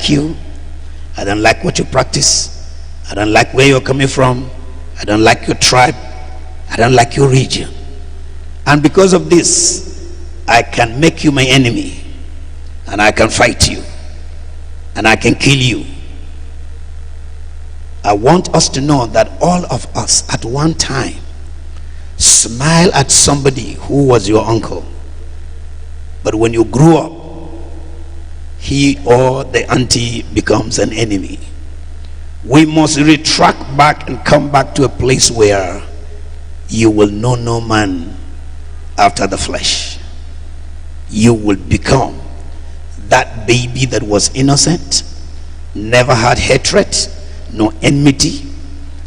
like you. I don't like what you practice. I don't like where you're coming from. I don't like your tribe. I don't like your region. And because of this, I can make you my enemy. And I can fight you. And I can kill you. I want us to know that all of us at one time smile at somebody who was your uncle. But when you grew up, he or the auntie becomes an enemy. We must retract back and come back to a place where you will know no man after the flesh. You will become that baby that was innocent, never had hatred, no enmity,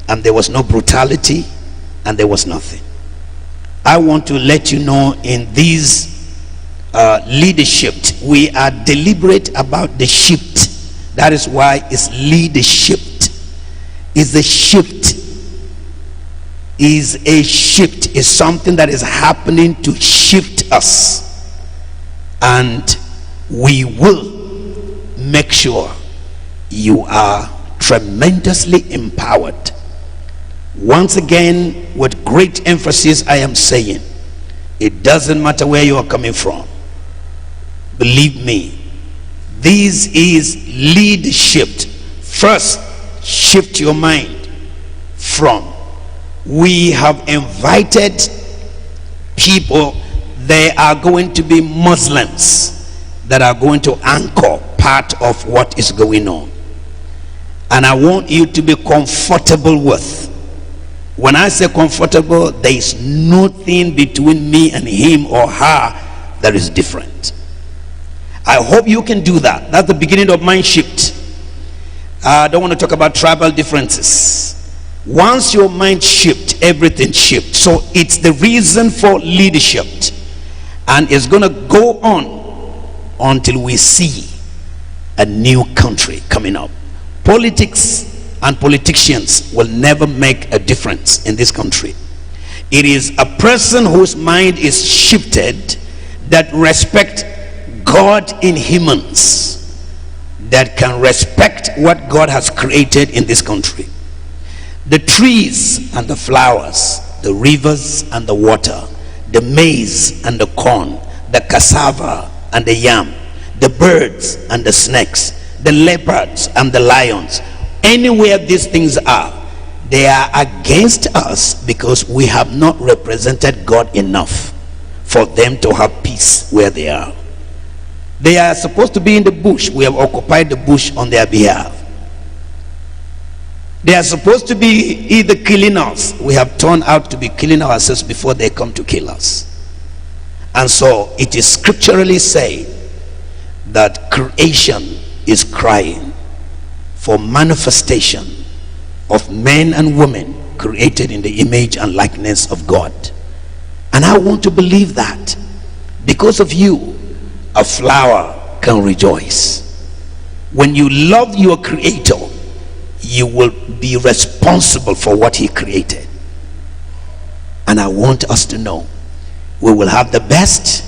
and there was no brutality, and there was nothing. I want to let you know in these leadership, we are deliberate about the shift. That is why it's leadership. Is a shift. Is a shift. Is something that is happening to shift us, and we will make sure you are tremendously empowered. Once again, with great emphasis, I am saying, it doesn't matter where you are coming from. Believe me, this is leadership. First, shift your mind from, we have invited people. There are going to be Muslims that are going to anchor part of what is going on, and I want you to be comfortable with. When I say comfortable, there is nothing between me and him or her that is different. I hope you can do that. That's the beginning of mind shift. I don't want to talk about tribal differences. Once your mind shifts, everything shifts. So it's the reason for leadership, and it's going to go on until we see a new country coming up. Politics and politicians will never make a difference in this country. It is a person whose mind is shifted that respect God in humans, that can respect what God has created in this country. The trees and the flowers, the rivers and the water, the maize and the corn, the cassava and the yam, the birds and the snakes, the leopards and the lions, anywhere these things are, they are against us because we have not represented God enough for them to have peace where they are. They are supposed to be in the bush. We have occupied the bush on their behalf. They are supposed to be either killing us. We have turned out to be killing ourselves before they come to kill us. And so it is scripturally said that creation is crying for manifestation of men and women created in the image and likeness of God. And I want to believe that because of you, a flower can rejoice. When you love your creator, you will be responsible for what he created. And I want us to know we will have the best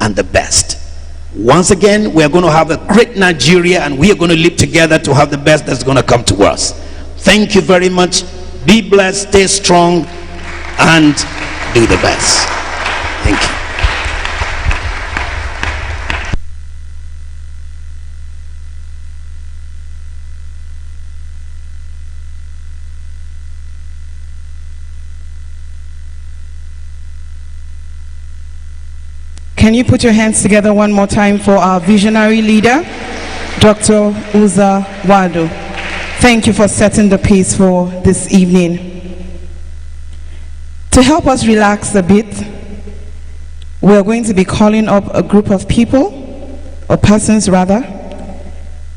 and the best. Once again, we are going to have a great Nigeria, and we are going to live together to have the best that's going to come to us. Thank you very much. Be blessed, stay strong, and do the best. Thank you. Can you put your hands together one more time for our visionary leader, Dr. Uza Wado? Thank you for setting the pace for this evening. To help us relax a bit, we're going to be calling up a group of people, or persons rather,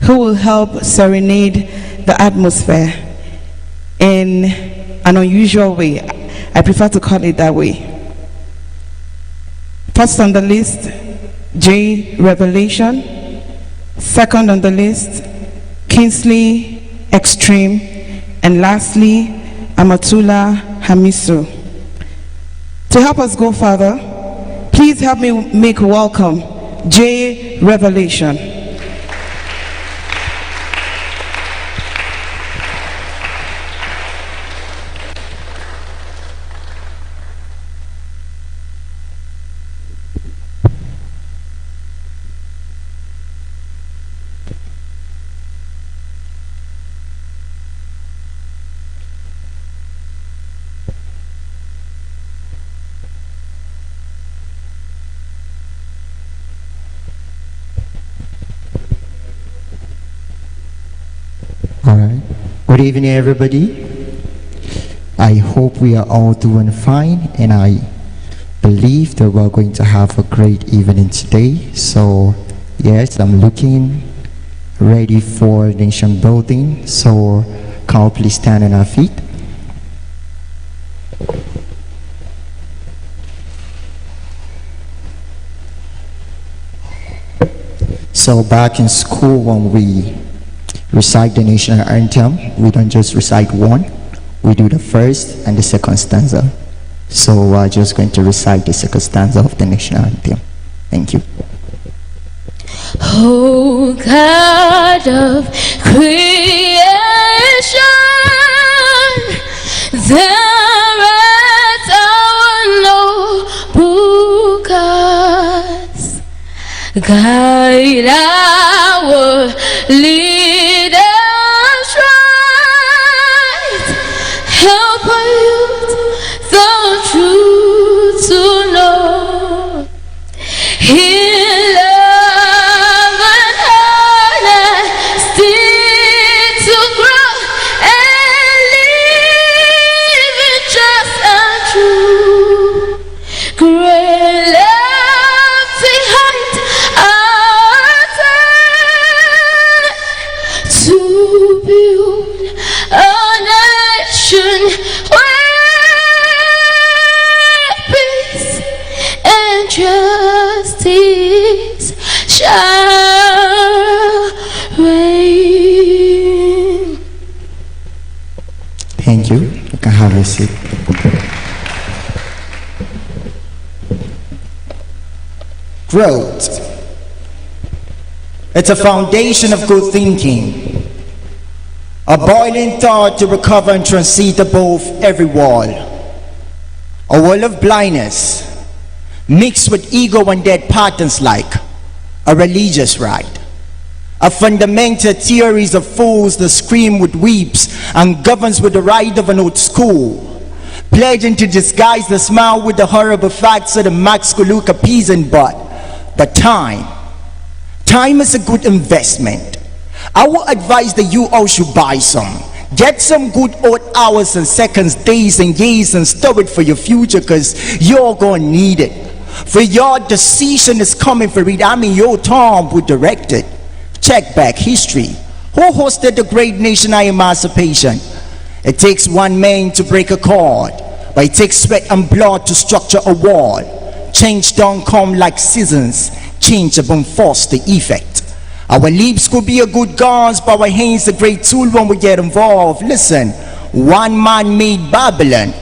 who will help serenade the atmosphere in an unusual way. I prefer to call it that way. First on the list, J Revelation. Second on the list, Kingsley Extreme. And lastly, Amatula Hamisu. To help us go further, please help me make welcome J Revelation. Good evening, everybody. I hope we are all doing fine, and I believe that we're going to have a great evening today. So, yes, I'm looking ready for nation building. So, can we please stand on our feet? So, back in school, when we recite the national anthem, we don't just recite one, we do the first and the second stanza. So we're just going to recite the second stanza of the national anthem. Thank you. Oh God of creation, there at our noble cause, guide our leaders right, help our youth the truth to know. In love and honesty to grow and live in just and true. Great love behind our time to build a nation where peace and justice shall reign. Thank you. You can have a seat. Growth. It's a foundation of good thinking, a boiling thought to recover and transit above every wall, a wall of blindness mixed with ego and dead patterns like a religious rite, a fundamental theories of fools that scream with weeps and governs with the ride of an old school, pledging to disguise the smile with the horrible facts of the Max Kuluka peasant. But time is a good investment. I would advise that you all should buy some. Get some good odd hours and seconds, days and years, and store it for your future, because you're going to need it. For your decision is coming for it. I mean, your Tom who directed. Check back history. Who hosted the great national emancipation? It takes one man to break a cord, but it takes sweat and blood to structure a wall. Change don't come like seasons. Change upon force the effect. Our lips could be a good guns, but our hands a great tool when we get involved. Listen, one man made Babylon,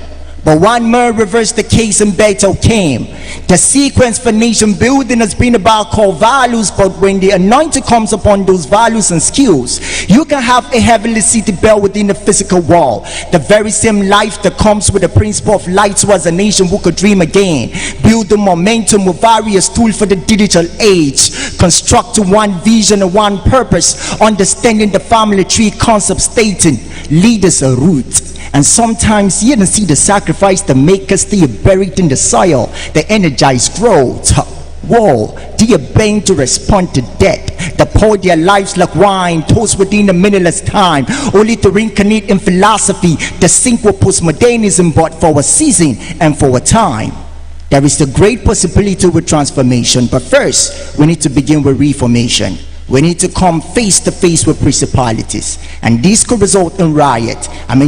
but one man reversed the case and battle came. The sequence for nation building has been about core values, but when the anointing comes upon those values and skills, you can have a heavenly city built within the physical wall. The very same life that comes with the principle of light towards a nation who could dream again. Build the momentum with various tools for the digital age. Construct one vision and one purpose. Understanding the family tree concept stating leaders are roots. And sometimes you don't see the sacrifice that make us stay buried in the soil, the energized growth. Whoa, they are bent to respond to death, that pour their lives like wine, toast within a meaningless time, only to reincarnate in philosophy, the sink with postmodernism, but for a season and for a time. There is a great possibility with transformation, but first, we need to begin with reformation. We need to come face to face with principalities, and this could result in riot.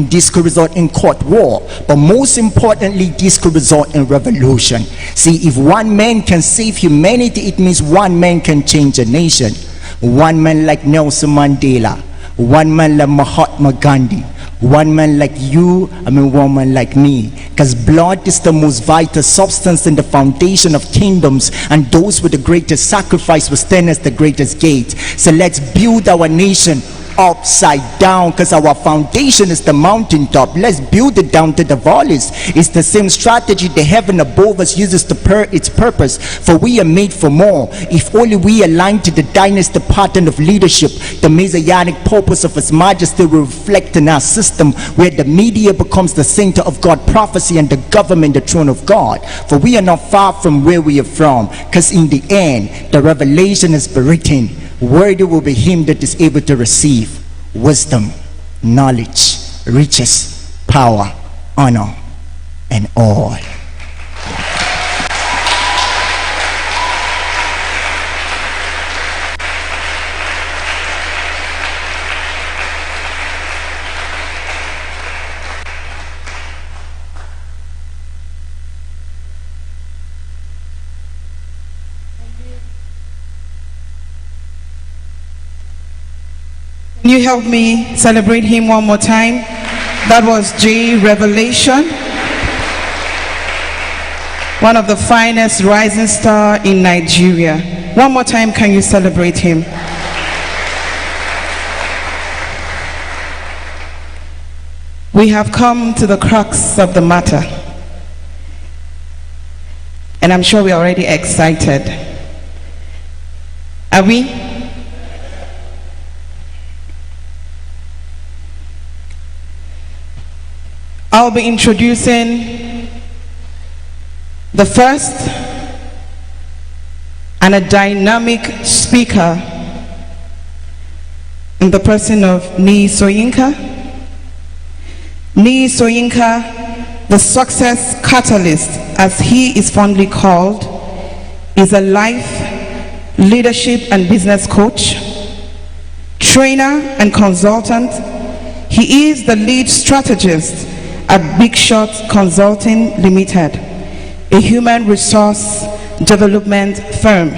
This could result in court war, but most importantly, this could result in revolution. See, if one man can save humanity, it means one man can change a nation. One man like Nelson Mandela, one man like Mahatma Gandhi, one man like you, one man like me, because blood is the most vital substance in the foundation of kingdoms, and those with the greatest sacrifice will stand as the greatest gate. So let's build our nation upside down, because our foundation is the mountaintop. Let's build it down to the valleys. It's the same strategy the heaven above us uses to its purpose, for we are made for more. If only we align to the dynasty pattern of leadership, the messianic purpose of His Majesty will reflect in our system, where the media becomes the center of God prophecy and the government the throne of God. For we are not far from where we are from, because in the end the revelation is written, worthy will be him that is able to receive wisdom, knowledge, riches, power, honor, and all. Can you help me celebrate him one more time? That was J. Revelation, one of the finest rising star in Nigeria. One more time, can you celebrate him? We have come to the crux of the matter, and I'm sure we're already excited. Are we? I'll be introducing the first and a dynamic speaker in the person of Nii Soyinka. Nii Soyinka, the success catalyst, as he is fondly called, is a life, leadership, and business coach, trainer, and consultant. He is the lead strategist at Big Shot Consulting Limited, a human resource development firm.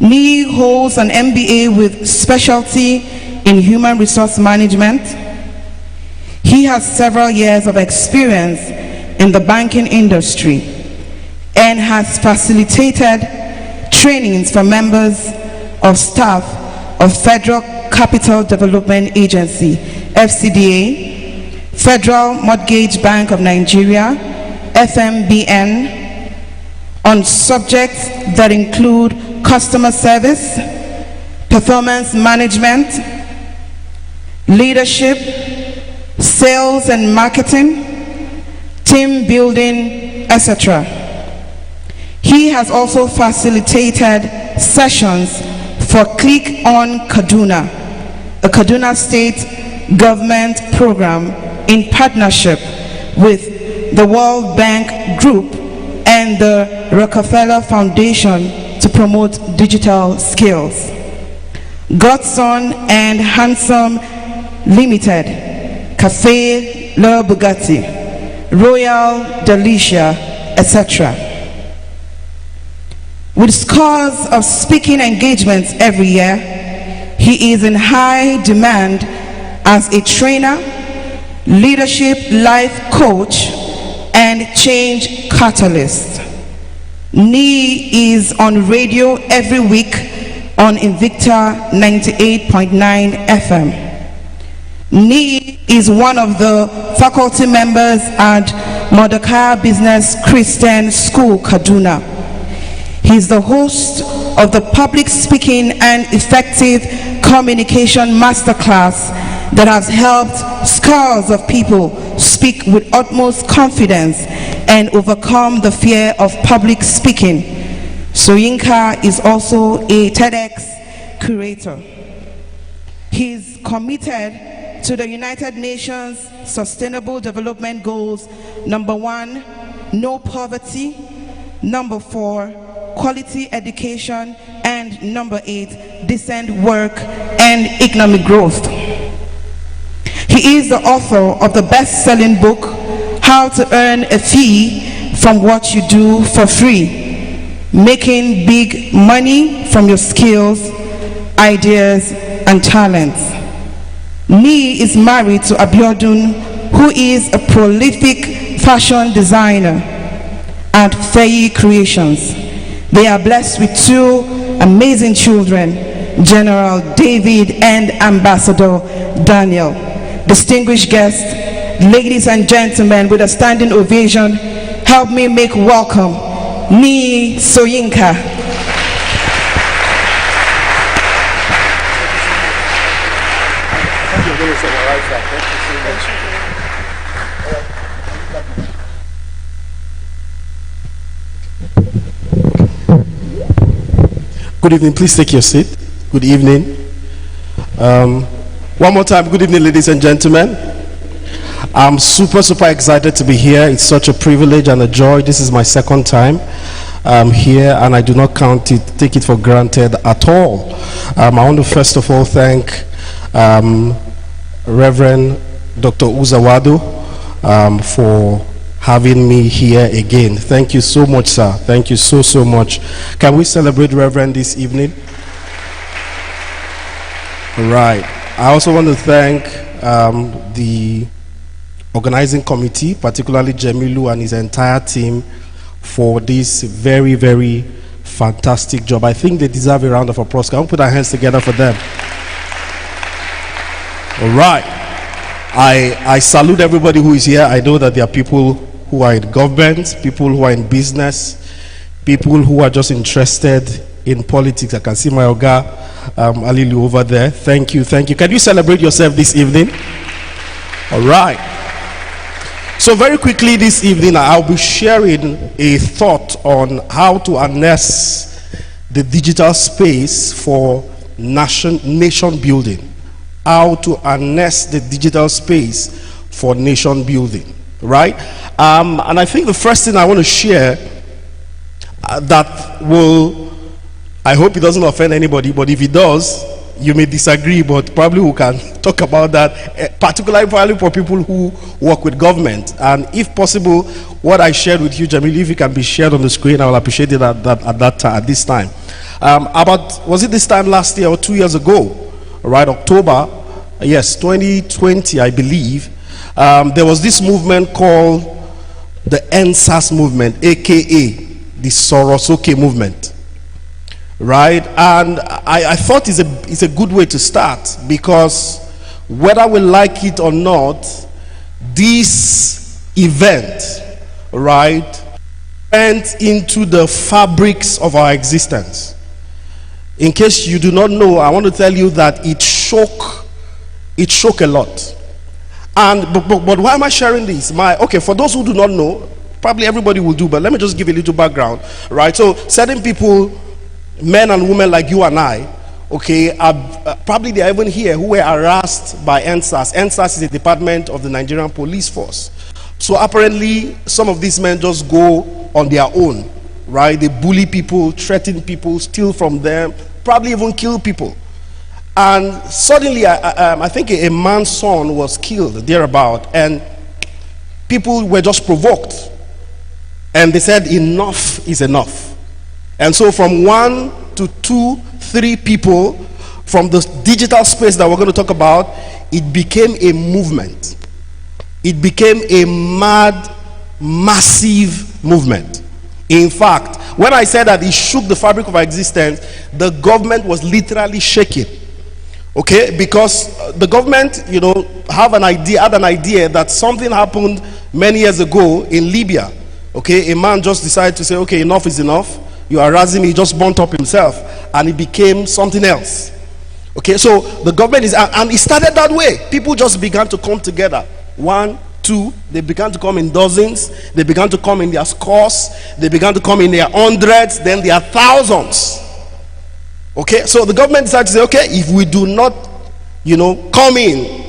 Nii holds an MBA with specialty in human resource management. He has several years of experience in the banking industry and has facilitated trainings for members of staff of Federal Capital Development Agency, FCDA, Federal Mortgage Bank of Nigeria, FMBN, on subjects that include customer service, performance management, leadership, sales and marketing, team building, etc. He has also facilitated sessions for Click on Kaduna, a Kaduna State government program in partnership with the World Bank Group and the Rockefeller Foundation to promote digital skills. Godson and Handsome Limited, Cafe Le Bugatti, Royal Delicia, etc. With scores of speaking engagements every year, he is in high demand as a trainer, leadership life coach, and change catalyst. Nii is on radio every week on Invicta 98.9 FM. Nii is one of the faculty members at Mordecai Business Christian School, Kaduna. He is the host of the Public Speaking and Effective Communication Masterclass that has helped scores of people speak with utmost confidence and overcome the fear of public speaking. Soyinka is also a TEDx curator. He is committed to the United Nations Sustainable Development Goals: number 1, no poverty; number 4, quality education; and number 8, decent work and economic growth. He is the author of the best-selling book, How to Earn a Fee from What You Do for Free, Making Big Money from Your Skills, Ideas, and Talents. Nii is married to Abiodun, who is a prolific fashion designer at Faye Creations. They are blessed with 2 amazing children, General David and Ambassador Daniel. Distinguished guests, ladies and gentlemen, with a standing ovation, help me make welcome Nii Soyinka. Good evening, please take your seat. Good evening. One more time, good evening, ladies and gentlemen. I'm super excited to be here. It's such a privilege and a joy. This is my second time here, and I do not take it for granted at all. I want to first of all thank Reverend Dr. Uza Wado for having me here again. Thank you so much, sir. Thank you so much. Can we celebrate Reverend this evening? All right. I also want to thank the organizing committee, particularly Jemilu and his entire team, for this very fantastic job. I think they deserve a round of applause. Can we put our hands together for them? All right. I salute everybody who is here. I know that there are people who are in government, people who are in business, people who are just interested in politics. I can see my Oga Alilu over there. Thank you. Can you celebrate yourself this evening? All right. So very quickly this evening, I'll be sharing a thought on how to harness the digital space for nation building. How to harness the digital space for nation building, right? And I think the first thing I want to share that will, I hope it doesn't offend anybody, but if it does, you may disagree, but probably we can talk about that, particularly probably for people who work with government. And if possible, what I shared with you, Jamil, if it can be shared on the screen, I will appreciate it at this time. Was it this time last year or 2 years ago, right, October, yes, 2020, I believe, there was this movement called the NSAS movement, aka the Sorosoke movement. Right, and I thought it's a good way to start, because whether we like it or not, this event, right, went into the fabrics of our existence. In case you do not know, I want to tell you that it shook a lot. And but why am I sharing this? Okay, for those who do not know, probably everybody will do, but let me just give a little background, right? So certain people, men and women like you and I, okay, probably they are even here, who were harassed by NSAS. NSAS is a department of the Nigerian police force. So apparently some of these men just go on their own, right? They bully people, threaten people, steal from them, probably even kill people. And suddenly I think a man's son was killed thereabout, and people were just provoked, and they said enough is enough. And so from 1 to 2, 3 people from the digital space that we're going to talk about, it became a movement. It became a massive movement. In fact, when I said that it shook the fabric of our existence, the government was literally shaking. Okay, because the government, had an idea that something happened many years ago in Libya. Okay, a man just decided to say, okay, enough is enough. You are harassing me. He just burnt up himself, and it became something else. Okay, so the government and it started that way. People just began to come together. 1, 2, they began to come in dozens. They began to come in their scores. They began to come in their hundreds. Then their thousands. Okay, so the government decided to say, okay, if we do not, come in,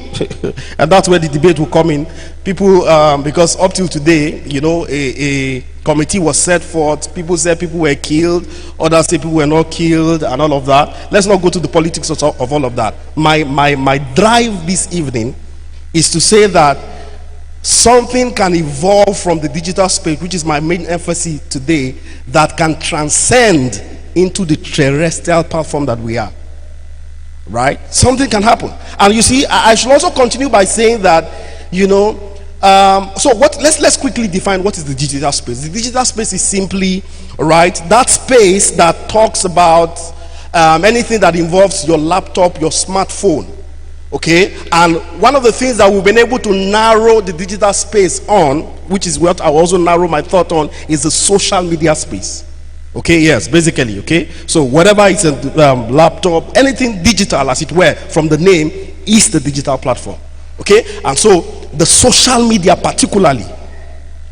and that's where the debate will come in. People, because up till today, a committee was set forth. People said people were killed, others say people were not killed, and all of that. Let's not go to the politics of all of that. My drive this evening is to say that something can evolve from the digital space, which is my main emphasis today, that can transcend into the terrestrial platform that we are. Right? Something can happen. And you see, I should also continue by saying that, so let's quickly define what is the digital space. The digital space is simply, right, that space that talks about anything that involves your laptop, your smartphone. Okay, and one of the things that we've been able to narrow the digital space on, which is what I also narrow my thought on, is the social media space. Okay, yes, basically, okay. So whatever is a laptop, anything digital, as it were, from the name, is the digital platform. Okay, and so the social media particularly.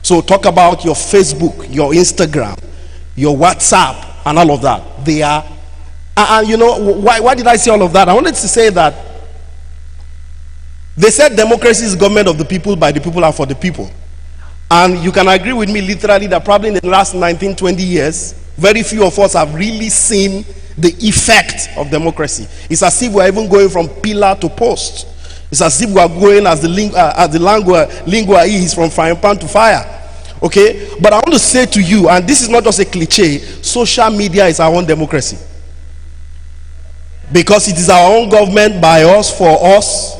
So talk about your Facebook, your Instagram, your WhatsApp, and all of that. They are, and why did I say all of that? I wanted to say that They said democracy is government of the people, by the people, and for the people. And you can agree with me literally that probably in the last 19, 20 years, very few of us have really seen the effect of democracy. It's as if we're even going from pillar to post. It's as if we're going as the lingua is from frying pan to fire. Okay? But I want to say to you, and this is not just a cliche, social media is our own democracy. Because it is our own government, by us, for us.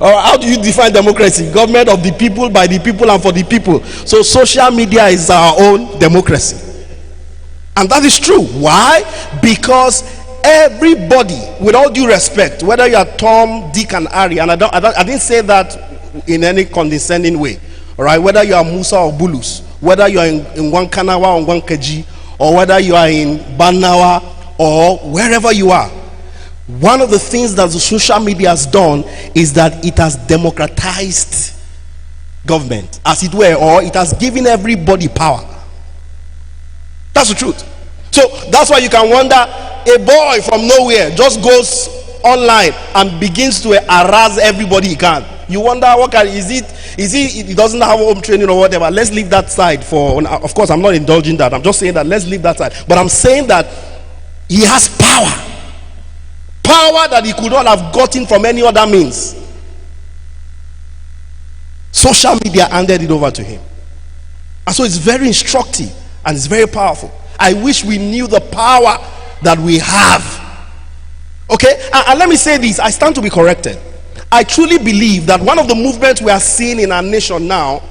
Or how do you define democracy? Government of the people, by the people, and for the people. So social media is our own democracy. And that is true. Why? Because everybody, with all due respect, whether you are Tom, Dick, and Harry, and I didn't say that in any condescending way. All right, whether you are Musa or Bulus, whether you are in Wankanawa or Wankaji, or whether you are in Banawa or wherever you are, one of the things that the social media has done is that it has democratized government, as it were, or it has given everybody power. That's the truth. So that's why you can wonder, a boy from nowhere just goes online and begins to harass everybody he can. You wonder, what kind is it? He doesn't have home training or whatever. Let's leave that side for, of course I'm not indulging that, I'm just saying that let's leave that side. But I'm saying that he has power that he could not have gotten from any other means. Social media handed it over to him, and so it's very instructive and it's very powerful. I wish we knew the power that we have. Okay, and let me say this, I stand to be corrected. I truly believe that one of the movements we are seeing in our nation now,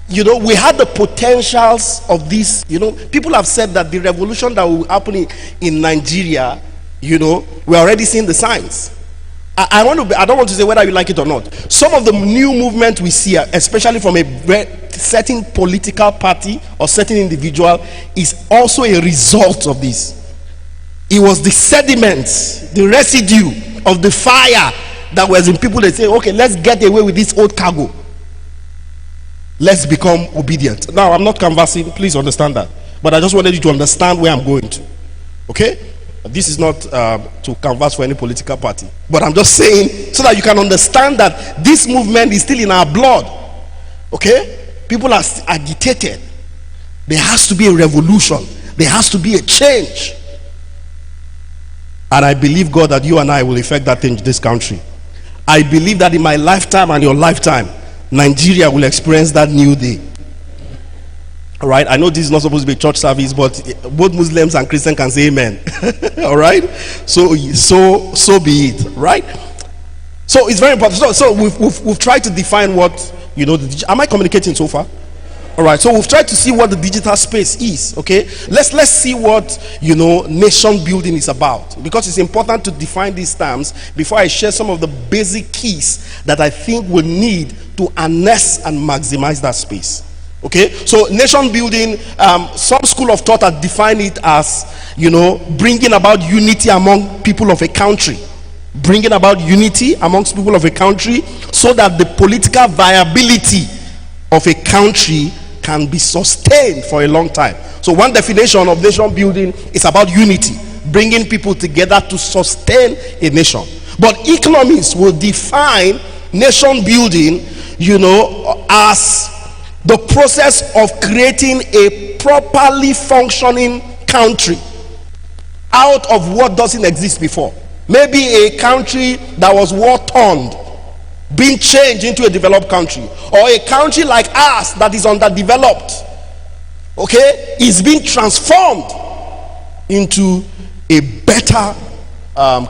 we had the potentials of this. People have said that the revolution that will happen in Nigeria, we're already seeing the signs. I don't want to say whether you like it or not. Some of the new movement we see, especially from a certain political party or certain individual, is also a result of this. It was the sediments, the residue of the fire that was in people that say, okay, let's get away with this old cargo. Let's become obedient. Now, I'm not canvassing, please understand that. But I just wanted you to understand where I'm going to. Okay? This is not to canvass for any political party. But I'm just saying so that you can understand that this movement is still in our blood. Okay? People are agitated. There has to be a revolution. There has to be a change. And I believe, God, that you and I will effect that change in this country. I believe that in my lifetime and your lifetime, Nigeria will experience that new day. All right, I know this is not supposed to be a church service, but both Muslims and Christians can say amen. All right, so be it. Right. So it's very important. So we've tried to define what am I communicating so far? All right, so we've tried to see what the digital space is. Okay, let's see what nation building is about, because it's important to define these terms before I share some of the basic keys that I think we need to harness and maximize that space. Okay, so nation building, some school of thought have defined it as bringing about unity among people of a country, bringing about unity amongst people of a country, so that the political viability of a country can be sustained for a long time. So one definition of nation building is about unity, bringing people together to sustain a nation. But economists will define nation building as the process of creating a properly functioning country out of what doesn't exist before. Maybe a country that was war-torn being changed into a developed country, or a country like ours that is underdeveloped, okay, is being transformed into a better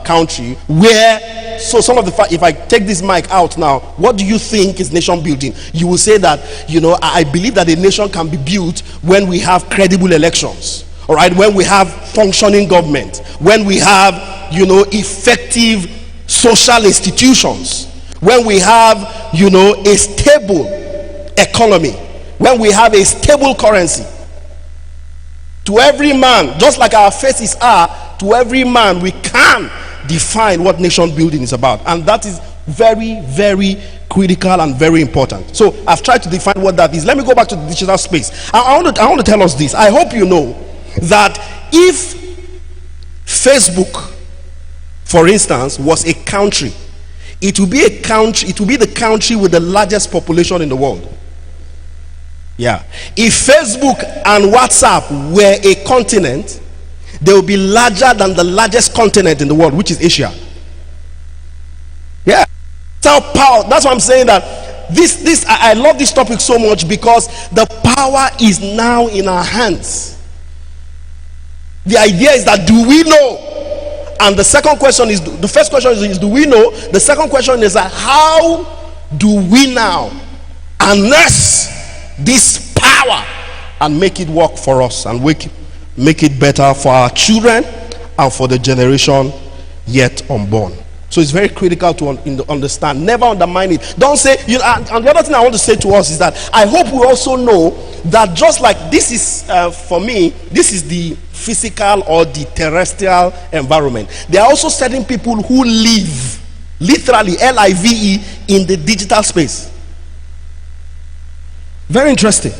country where, so some of the if I take this mic out now, what do you think is nation building? You will say that I believe that a nation can be built when we have credible elections, all right, when we have functioning government, when we have effective social institutions, when we have a stable economy, when we have a stable currency. To every man, just like our faces are, to every man we can define what nation building is about, and that is very, very critical and very important. So I've tried to define what that is. Let me go back to the digital space. I want to tell us this. I hope you know that if Facebook, for instance, was a country, it will be a country, it will be the country with the largest population in the world. Yeah. If Facebook and WhatsApp were a continent, they will be larger than the largest continent in the world, which is Asia. Yeah. That's how power. That's why I'm saying that I love this topic so much, because the power is now in our hands. The idea is that, do we know? And the second question is, the first question is do we know? The second question is that, how do we now harness this power and make it work for us, and make it better for our children and for the generation yet unborn? So it's very critical to understand. Never undermine it. Don't say, and the other thing I want to say to us is that I hope we also know that, just like this is, for me, this is the physical or the terrestrial environment, there are also certain people who live, literally, L-I-V-E, in the digital space. Very interesting.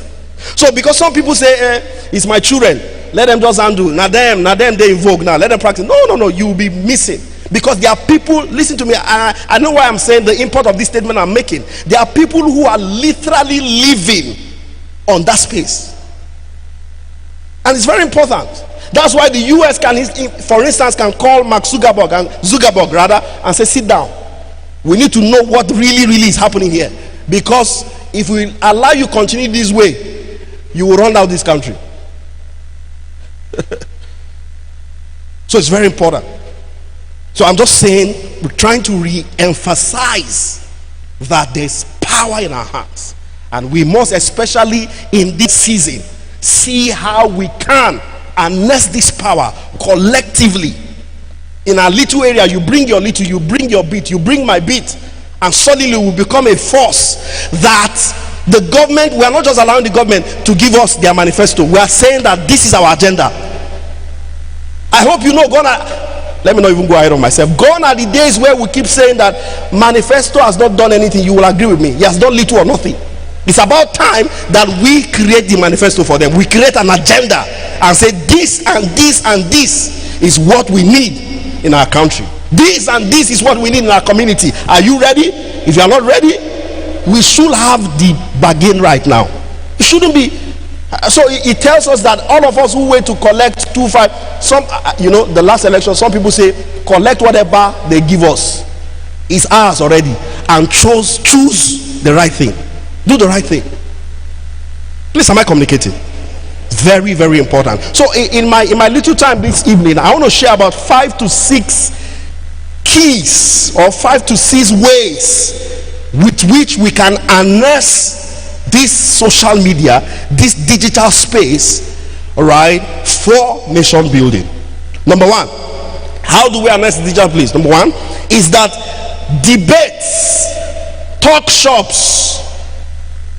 So because some people say, it's my children, let them just undo. Now them they invoke, now let them practice. No, you will be missing. Because there are people, listen to me, I know why I'm saying the import of this statement I'm making. There are people who are literally living on that space. And it's very important. That's why the US can, for instance, can call Mark Zuckerberg, and say, sit down. We need to know what really is happening here. Because if we allow you continue this way, you will run out this country. So it's very important. So I'm just saying, we're trying to re-emphasize that there's power in our hands, and we must, especially in this season, see how we can harness this power collectively. In our little area, you bring your little, you bring your bit, you bring my bit, and suddenly we become a force that the government, we are not just allowing the government to give us their manifesto. We are saying that this is our agenda. I hope you know, let me not even go ahead of myself. Gone are the days where we keep saying that manifesto has not done anything. You will agree with me. He has done little or nothing. It's about time that we create the manifesto for them. We create an agenda and say, this and this and this is what we need in our country. This and this is what we need in our community. Are you ready? If you are not ready, we should have the bargain right now. It shouldn't be. So it tells us that all of us who wait to collect 2-5, some, the last election, some people say, collect whatever they give us. It's ours already. And choose the right thing. Do the right thing. Please, am I communicating? Very, very important. So in my little time this evening, I want to share about 5 to 6 keys, or 5 to 6 ways with which we can harness this social media, this digital space, all right, for nation building. Number one, how do we harness the digital place? Number one is that debates, talk shops,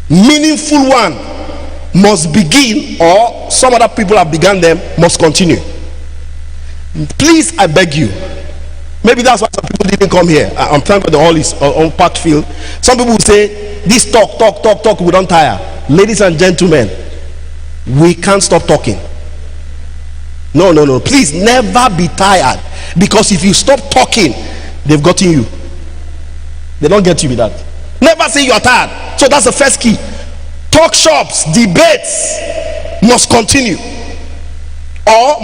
meaningful one, must begin, or some other people have begun them, must continue. Please, I beg you. Maybe that's why some people didn't come here. I'm thankful the hall is on packed field. Some people will say, this talk, we don't tire. Ladies and gentlemen, we can't stop talking. No. Please never be tired. Because if you stop talking, they've gotten you. They don't get you with that. Never say you are tired. So that's the first key. Talk shops, debates must continue, or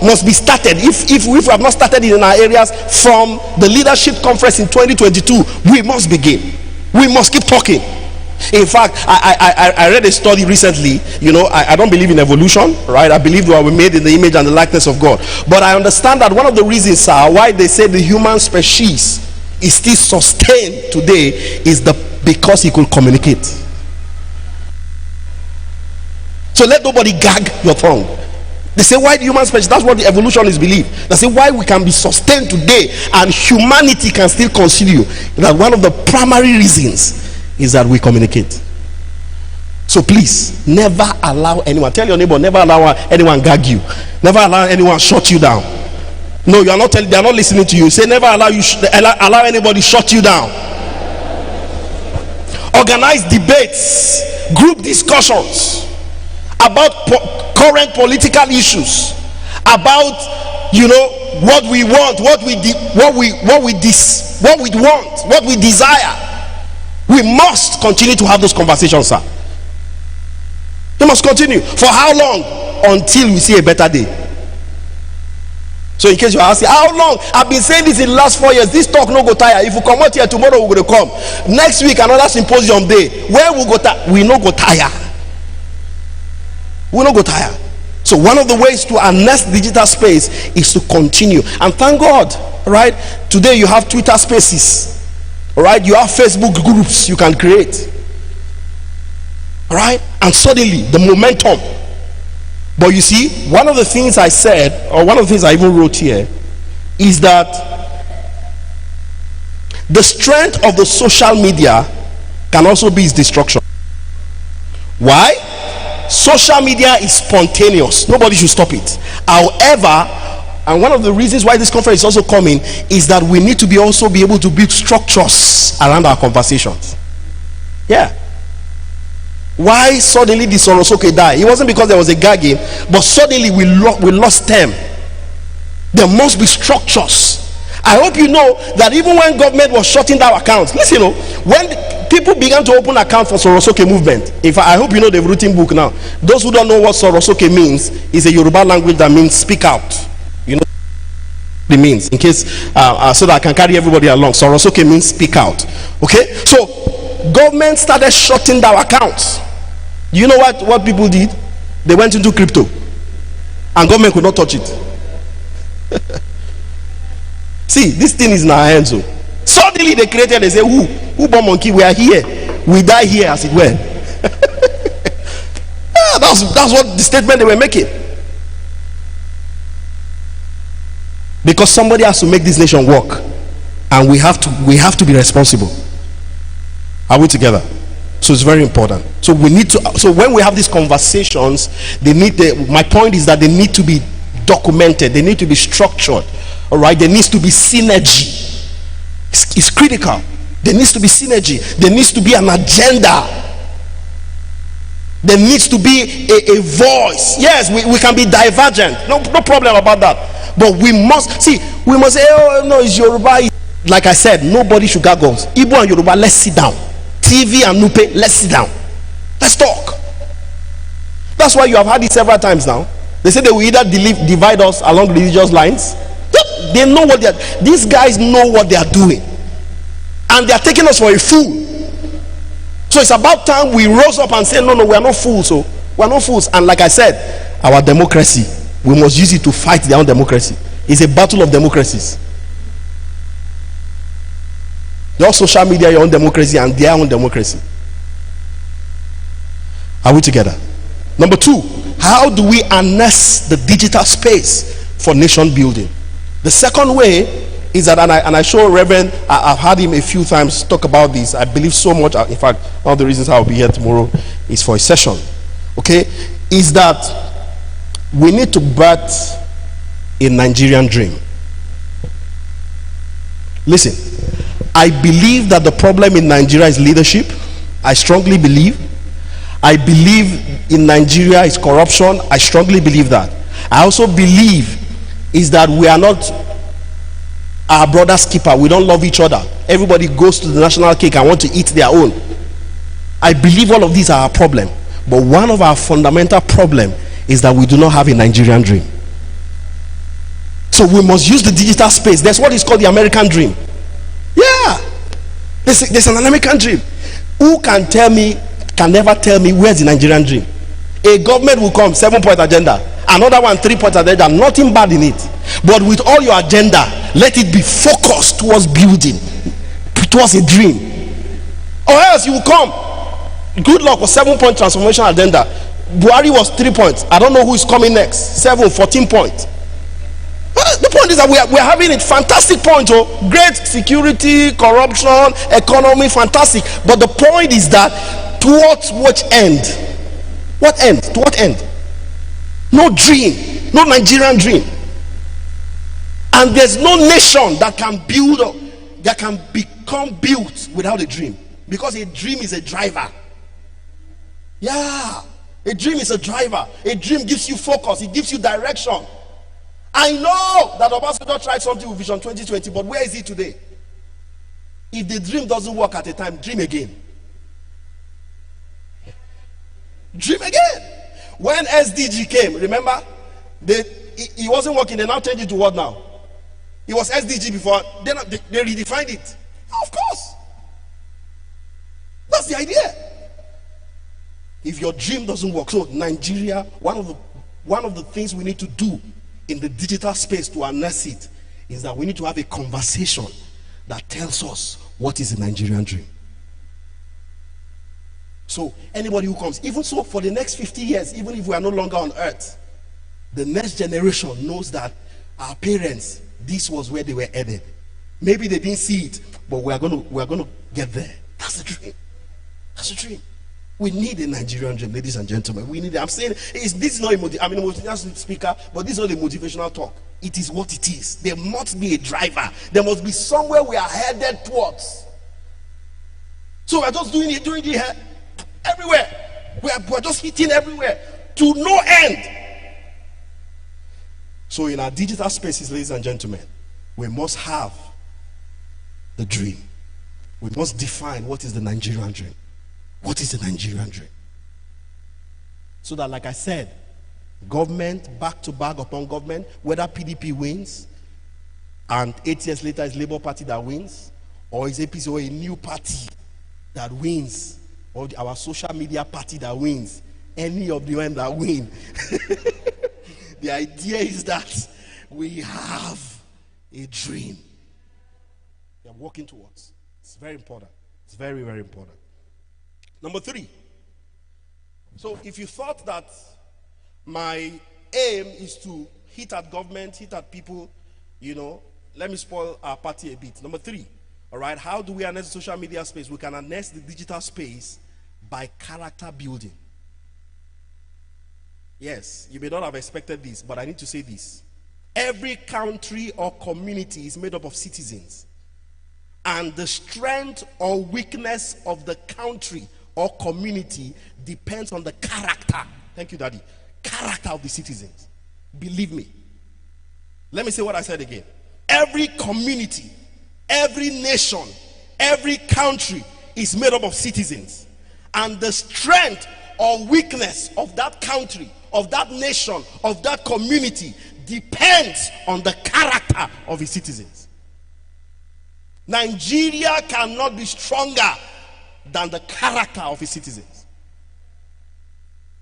must be started. If we have not started in our areas from the Leadership Conference in 2022, we must begin. We must keep talking. In fact, I read a study recently. I don't believe in evolution, right? I believe we are made in the image and the likeness of God. But I understand that one of the reasons why they say the human species is still sustained today is because he could communicate. So let nobody gag your tongue. They say, why the human species? That's what the evolutionists believe. They say, why we can be sustained today and humanity can still continue. That one of the primary reasons is that we communicate. So please, never allow anyone, tell your neighbor, never allow anyone gag you. Never allow anyone shut you down. No, you are not telling, they are not listening to you. Say, never allow anybody shut you down. Organize debates, group discussions about current political issues, about what we want, what we desire. We must continue to have those conversations, sir. We must continue. For how long? Until we see a better day. So in case you are asking, how long? I've been saying this in the last 4 years. This talk no go tire. If you come out here tomorrow, we're going to come. Next week, another symposium day. Where we go tire? We no go tire. We no go tire. So one of the ways to harness digital space is to continue. And thank God, right? Today you have Twitter spaces. All right? You have Facebook groups you can create. All right? And suddenly the momentum. But you see, one of the things I said, or one of the things I even wrote here, is that the strength of the social media can also be its destruction. Why? Social media is spontaneous. Nobody should stop it. However, and one of the reasons why this conference is also coming is that we need to be able to build structures around our conversations. Yeah. Why suddenly the Sorosoke died? It wasn't because there was a gagging, but suddenly we lost them. There must be structures. I hope you know that even when government was shutting down accounts, listen, when people began to open accounts for Sorosoke movement, I hope you know they've written book now. Those who don't know what Sorosoke means, is a Yoruba language that means speak out. You know what it means, in case so that I can carry everybody along. Sorosoke means speak out. Okay, so government started shutting down accounts. You know what people did? They went into crypto, and government could not touch it. See, this thing is in our hands. So suddenly they created, they say, who born monkey? We are here, we die here, as it were. That's what the statement they were making. Because somebody has to make this nation work, and we have to be responsible. Are we together? So it's very important. So we need to. So when we have these conversations, my point is that they need to be documented. They need to be structured. All right. There needs to be synergy. It's critical. There needs to be synergy. There needs to be an agenda. There needs to be a voice. Yes, we can be divergent. No problem about that. But we must say, oh no, it's Yoruba. Like I said, nobody should get guns. Igbo and Yoruba, let's sit down. TV and Nupe, let's sit down. Let's talk. That's why you have had it several times now. They say they will either divide us along religious lines. They know what they are. These guys know what they are doing, and they are taking us for a fool. So it's about time we rose up and say, no, we are not fools. So we are not fools. And like I said, our democracy, we must use it to fight their own democracy. It's a battle of democracies. Your social media, your own democracy, and their own democracy. Are we together? Number 2, how do we harness the digital space for nation building? The second way is that, and I show Reverend, I've had him a few times talk about this. I believe so much. In fact, one of the reasons I'll be here tomorrow is for a session. Okay, is that we need to birth a Nigerian dream. Listen, I believe that the problem in Nigeria is leadership. I strongly believe. I believe in Nigeria is corruption. I strongly believe that. I also believe is that we are not our brother's keeper. We don't love each other. Everybody goes to the national cake and want to eat their own. I believe all of these are our problem. But one of our fundamental problem is that we do not have a Nigerian dream. So we must use the digital space. That's what is called the American dream. Yeah, there's an American dream. Who can never tell me where's the Nigerian dream? A government will come, 7-point agenda, another one 3-point agenda, nothing bad in it. But with all your agenda, let it be focused towards building, towards a dream. Or else you will come. Good luck with 7-point transformation agenda. Buhari was 3 points. I don't know who is coming next. 14 points. The point is that we are having a fantastic point. Great security, corruption, economy, fantastic. But the point is that towards what end? What end? To what end? No dream, no Nigerian dream. And there's no nation that can build up, that can become built without a dream. Because a dream is a driver. Yeah, a dream is a driver. A dream gives you focus, it gives you direction. I know that Obasanjo tried something with Vision 2020, but where is he today? If the dream doesn't work at a time, dream again. Dream again. When SDG came, remember, he wasn't working. They now changed it to what now? It was SDG before. They redefined it. Of course. That's the idea. If your dream doesn't work, so Nigeria, one of the things we need to do in the digital space to harness it is that we need to have a conversation that tells us what is the Nigerian dream. So anybody who comes, even so for the next 50 years, even if we are no longer on earth, the next generation knows that our parents, this was where they were headed. Maybe they didn't see it, but we are going to get there. That's the dream. That's the dream. We need a Nigerian dream, ladies and gentlemen. We need it. I'm saying this is not a motivational speaker, but this is not a motivational talk. It is what it is. There must be a driver. There must be somewhere we are headed towards. So we're just doing it here, everywhere. We're just hitting everywhere to no end. So in our digital spaces, ladies and gentlemen, we must have the dream. We must define what is the Nigerian dream. What is the Nigerian dream? So that, like I said, government, back to back upon government, whether PDP wins and 8 years later it's Labour Party that wins, or it's APC or a new party that wins, or our social media party that wins, any of the ones that win. The idea is that we have a dream we are working towards. It's very important. It's very, very important. Number 3. So if you thought that my aim is to hit at government, hit at people, let me spoil our party a bit. Number 3, all right, how do we harness the social media space? We can harness the digital space by character building. Yes, you may not have expected this, but I need to say this. Every country or community is made up of citizens. And the strength or weakness of the country or community depends on the character. Thank you, Daddy. Character of the citizens. Believe me. Let me say what I said again. Every community, every nation, every country is made up of citizens. And the strength or weakness of that country, of that nation, of that community depends on the character of its citizens. Nigeria cannot be stronger than the character of its citizens.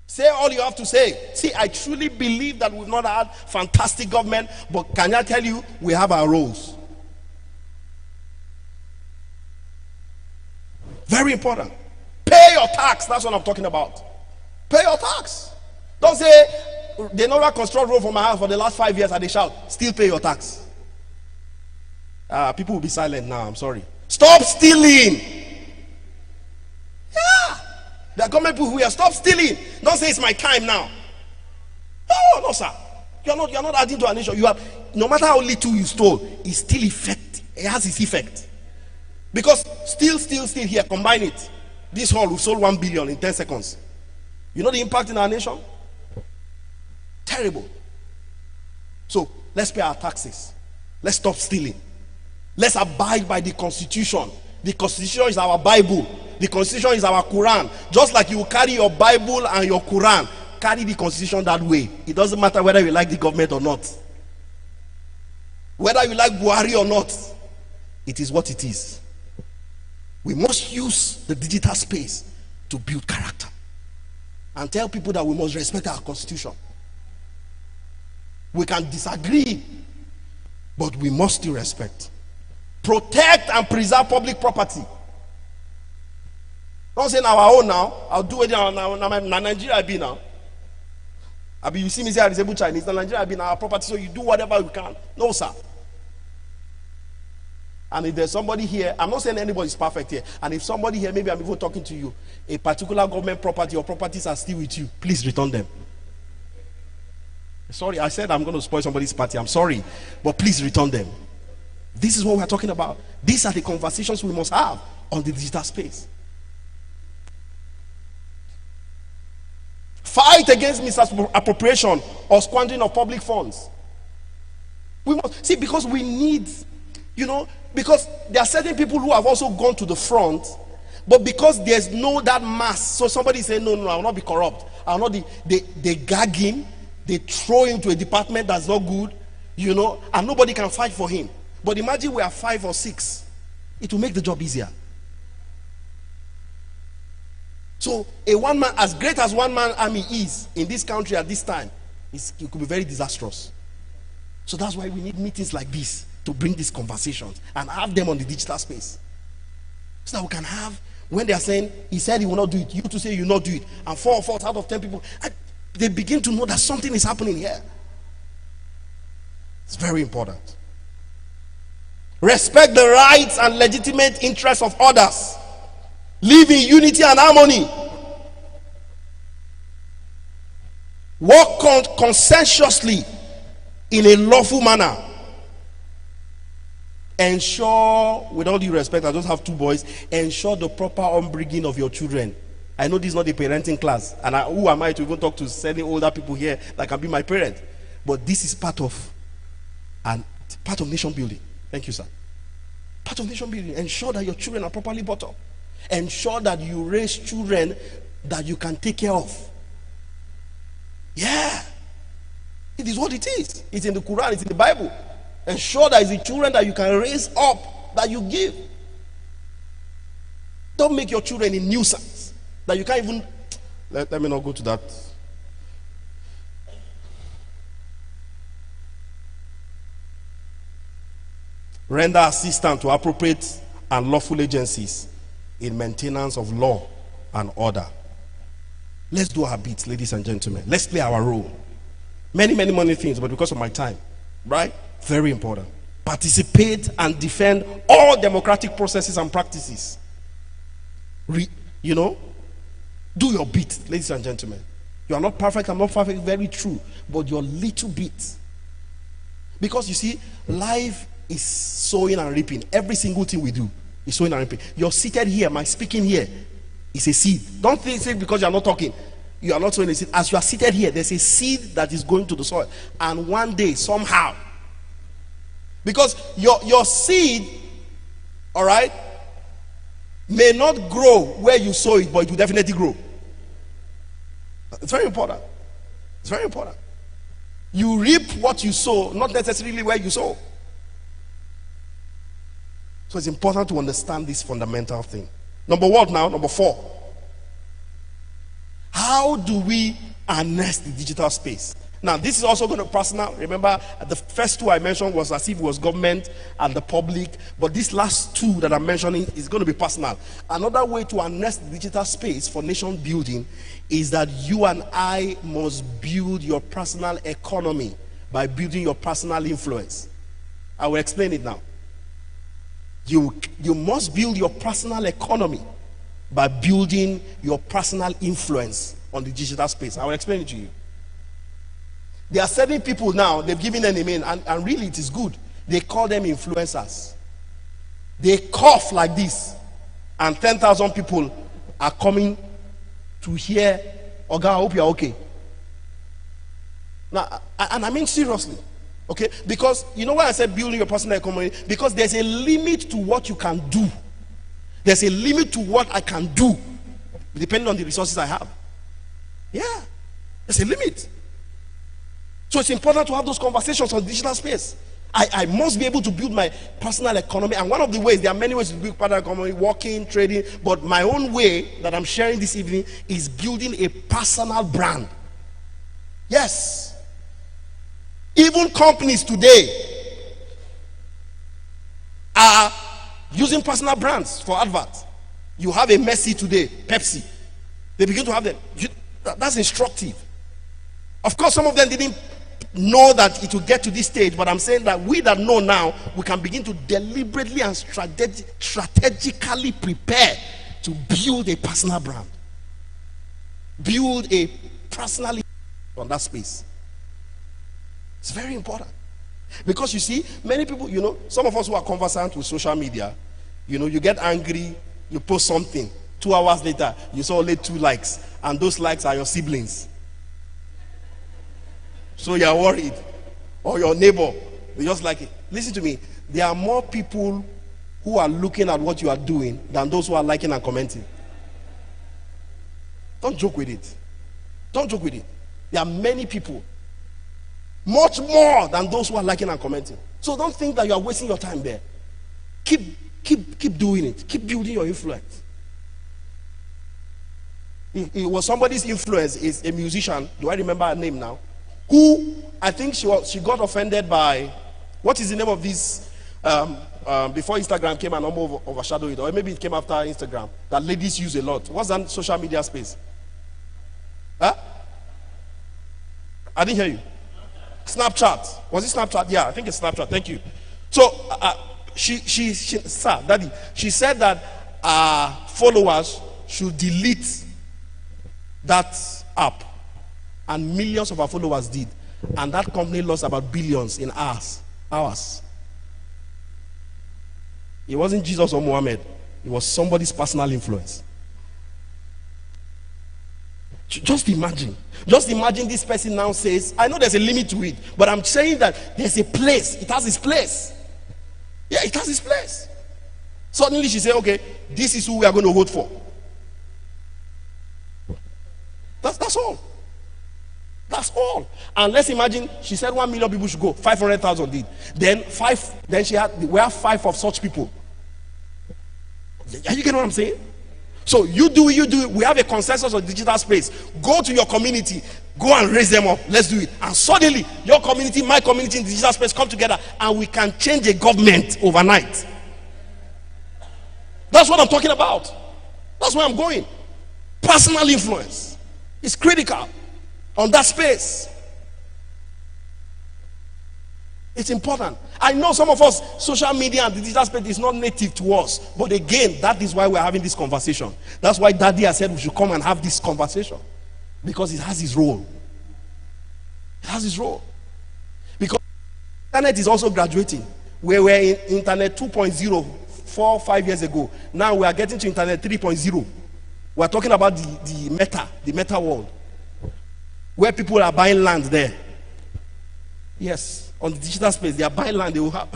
Say all you have to say. See, I truly believe that we've not had fantastic government, but can I tell you, we have our roles. Very important. Pay your tax. That's what I'm talking about. Pay your tax. Don't say they never construct road for my house for the last 5 years and they shout, still pay your tax. People will be silent now. I'm sorry. Stop stealing. Yeah. There are government people here. Stop stealing. Don't say it's my time now. No, sir. You're not adding to a nation. You have, no matter how little you stole, it's still effect. It has its effect. Because steal here. Combine it. This hall we sold 1 billion in 10 seconds. You know the impact in our nation? Terrible. So let's pay our taxes. Let's stop stealing. Let's abide by the Constitution. The Constitution is our Bible. The Constitution is our Quran. Just like you carry your Bible and your Quran, carry the Constitution that way. It doesn't matter whether you like the government or not. Whether you like Buhari or not, it is what it is. We must use the digital space to build character and tell people that we must respect our Constitution. We can disagree, but we must still respect. Protect and preserve public property. Don't say now our own now. I'll do it now. Nigeria I be now. I be you see me say I disabled Chinese. Now Nigeria I be now our property. So you do whatever you can. No, sir. And if there's somebody here, I'm not saying anybody's perfect here. And if somebody here, maybe I'm even talking to you, a particular government property or properties are still with you, please return them. Sorry, I said I'm going to spoil somebody's party. I'm sorry, but please return them. This is what we're talking about. These are the conversations we must have on the digital space. Fight against misappropriation or squandering of public funds. We must see, because we need, because there are certain people who have also gone to the front, but because there's no that mass, so somebody say, no, I will not be corrupt. I will not. They gag him, they throw him to a department that's not good, and nobody can fight for him. But imagine we are 5 or 6, it will make the job easier. So a one man, as great as one man army is in this country at this time, it could be very disastrous. So that's why we need meetings like this to bring these conversations and have them on the digital space, so that we can have, when they are saying he said he will not do it, you to say you will not do it, and 4 of us out of 10 people, they begin to know that something is happening here. It's very important. Respect the rights and legitimate interests of others. Live in unity and harmony. Work consensuously in a lawful manner. Ensure, with all due respect, I just have 2 boys, ensure the proper upbringing of your children. I know this is not a parenting class, and who am I to even talk to certain older people here that can be my parent? But this is part of nation building. Thank you, sir. Part of nation building. Ensure that your children are properly brought up. Ensure that you raise children that you can take care of. Yeah, it is what it is. It's in the Quran, it's in the Bible. Ensure that it's the children that you can raise up, that you give. Don't make your children a nuisance that you can't even. Let me not go to that. Render assistance to appropriate and lawful agencies in maintenance of law and order. Let's do our bit, ladies and gentlemen. Let's play our role. Many things, but because of my time, right? Very important. Participate and defend all democratic processes and practices. Do your bit, ladies and gentlemen. You are not perfect, I'm not perfect, very true, but your little bit. Because you see, life is sowing and reaping. Every single thing we do is sowing and reaping. You're seated here, my speaking here is a seed. Don't think because you are not talking, you are not sowing a seed. As you are seated here, there's a seed that is going to the soil, and one day, somehow, because your seed, all right, may not grow where you sow it, but it will definitely grow. It's very important. It's very important. You reap what you sow, not necessarily where you sow. So it's important to understand this fundamental thing. Number 4. How do we harness the digital space? Now, this is also going to be personal. Remember, the first 2 I mentioned was as if it was government and the public, but these last 2 that I'm mentioning is going to be personal. Another way to harness the digital space for nation building is that you and I must build your personal economy by building your personal influence. I will explain it now. You must build your personal economy by building your personal influence on the digital space. I will explain it to you. There are certain people now, they've given them a name, and really it is good. They call them influencers. They cough like this, and 10,000 people are coming to hear, Oga, I hope you are okay. Now, and I mean seriously, okay? Because, you know why I said building your personal economy? Because there's a limit to what you can do. There's a limit to what I can do, depending on the resources I have. Yeah, there's a limit. So it's important to have those conversations on digital space. I must be able to build my personal economy, and one of the ways, there are many ways to build personal economy, working, trading, but my own way that I'm sharing this evening is building a personal brand. Yes. Even companies today are using personal brands for adverts. You have a Messi today, Pepsi. They begin to have them. That's instructive. Of course, some of them didn't know that it will get to this stage, but I'm saying that we that know now, we can begin to deliberately and strategically prepare to build a personal brand. Build a personal on that space. It's very important. Because you see, many people, some of us who are conversant with social media, you get angry, you post something, 2 hours later, you saw only 2 likes, and those likes are your siblings. So you're worried, or your neighbor, They just like it. Listen to me. There are more people who are looking at what you are doing than those who are liking and commenting. Don't joke with it. Don't joke with it. There are many people, much more than those who are liking and commenting. So don't think that you are wasting your time there. Keep doing it. Keep building your influence. It was somebody's influence. Is a musician. Do I remember her name now? Who I think she got offended by. What is the name of this? Before Instagram came and almost overshadowed it, or maybe it came after Instagram, that ladies use a lot. What's that social media space? Huh? I didn't hear you. Snapchat. Was it Snapchat? Yeah, I think it's Snapchat. Thank you. So she said that followers should delete that app, and millions of our followers did, and that company lost about billions in hours. It wasn't Jesus or Muhammad. It was somebody's personal influence. Just imagine this person now says, I know there's a limit to it, but I'm saying that there's a place. It has its place. Yeah, it has its place. Suddenly she said, okay, this is who we are going to vote for. That's all. That's all. And let's imagine she said 1 million people should go, 500,000 did. Then we have 5 of such people. Are you getting what I'm saying? So you do it. We have a consensus of digital space. Go to your community, go and raise them up. Let's do it. And suddenly your community, my community in digital space come together, and we can change a government overnight. That's what I'm talking about. That's where I'm going. Personal influence is critical on that space. It's important. I know some of us, social media and the digital space is not native to us. But again, that is why we're having this conversation. That's why Daddy has said we should come and have this conversation. Because it has its role. It has its role. Because internet is also graduating. We were in internet 2.0 4-5 years ago. Now we are getting to internet 3.0. We are talking about the meta world. Where people are buying land there. Yes. On the digital space, they are buying land, they will have.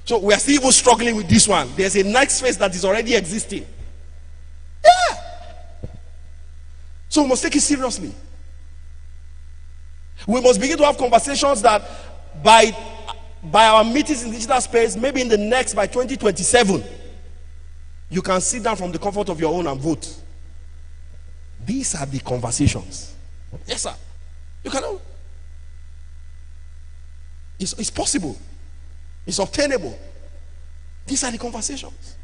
So we are still even struggling with this one. There's a next phase that is already existing. Yeah. So we must take it seriously. We must begin to have conversations that by our meetings in digital space, maybe in the next, by 2027, you can sit down from the comfort of your own and vote. These are the conversations. Yes, sir. You cannot. It's possible. It's obtainable. These are the conversations.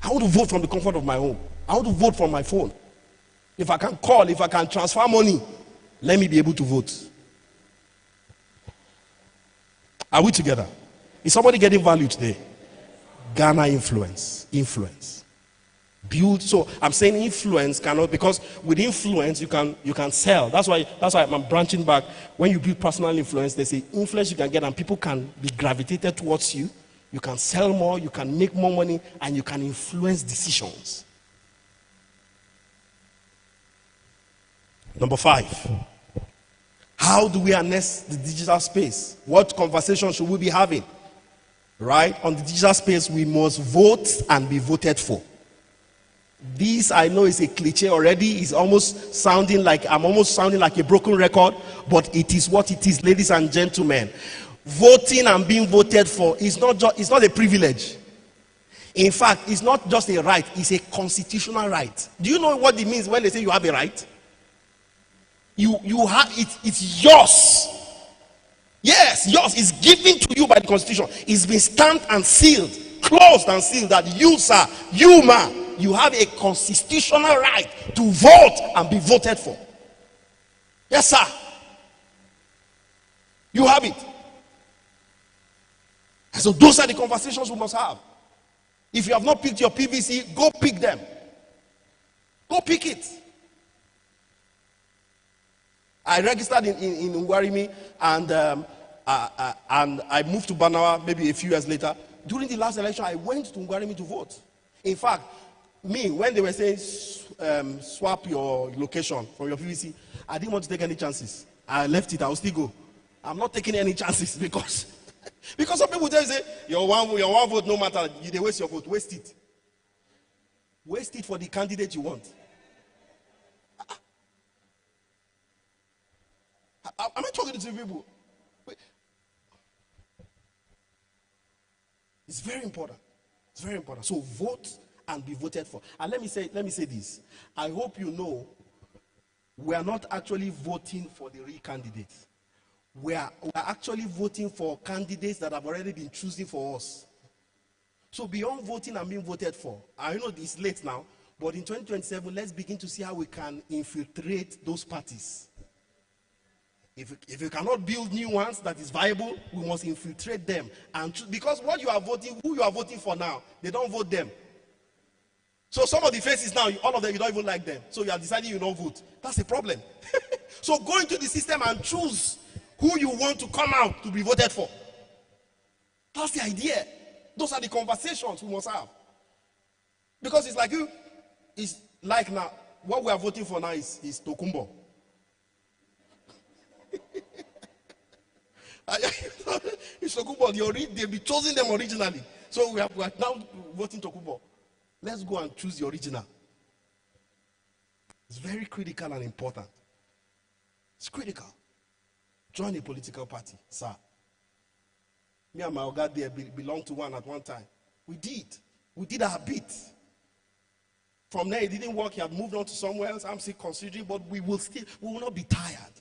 I want to vote from the comfort of my home. I want to vote from my phone. If I can call, if I can transfer money, let me be able to vote. Are we together? Is somebody getting value today? Garner influence. Build. So I'm saying influence cannot, because with influence you can sell. That's why I'm branching back. When you build personal influence, they say influence you can get and people can be gravitated towards you. You can sell more, you can make more money, and you can influence decisions. Number 5. How do we harness the digital space? What conversation should we be having? Right? On the digital space, we must vote and be voted for. This I know is a cliche already. It's almost sounding like a broken record, but it is what it is, ladies and gentlemen. Voting and being voted for is not a privilege. In fact, it's not just a right, it's a constitutional right. Do you know what it means when they say you have a right? You have it, it's yours. Yes, yours is given to you by the Constitution. It's been stamped and sealed, closed and sealed, that you, sir, you, man, you have a constitutional right to vote and be voted for. Yes, sir. You have it. And so those are the conversations we must have. If you have not picked your PVC, go pick them. Go pick it. I registered in Ungwarimi, and I moved to Banawa maybe a few years later. During the last election, I went to Ungwarimi to vote. In fact, when they were saying swap your location from your PVC, I didn't want to take any chances. I left it. I will still go. I'm not taking any chances because some people tell you, say, your one vote, no matter, they waste your vote. Waste it. Waste it for the candidate you want. Am I talking to people? It's very important. It's very important. So vote and be voted for. And let me say this. I hope you know we are not actually voting for the real candidates. We are actually voting for candidates that have already been chosen for us. So beyond voting and being voted for, I know it's late now, but in 2027, let's begin to see how we can infiltrate those parties. If you cannot build new ones that is viable, we must infiltrate them. And because who you are voting for now, they don't vote them. So some of the faces now, all of them, you don't even like them. So you are deciding you don't vote. That's a problem. So go into the system and choose who you want to come out to be voted for. That's the idea. Those are the conversations we must have. Because it's like now, what we are voting for now is Tokumbo. It's Tokumbo. They've been chosen them originally. So we are now voting Tokumbo. Let's go and choose the original. It's very critical and important. It's critical. Join a political party, sir. Me and my Oga there belonged to one at one time. We did our bit. From there, it didn't work. He had moved on to somewhere else. I'm still considering, but we will not be tired.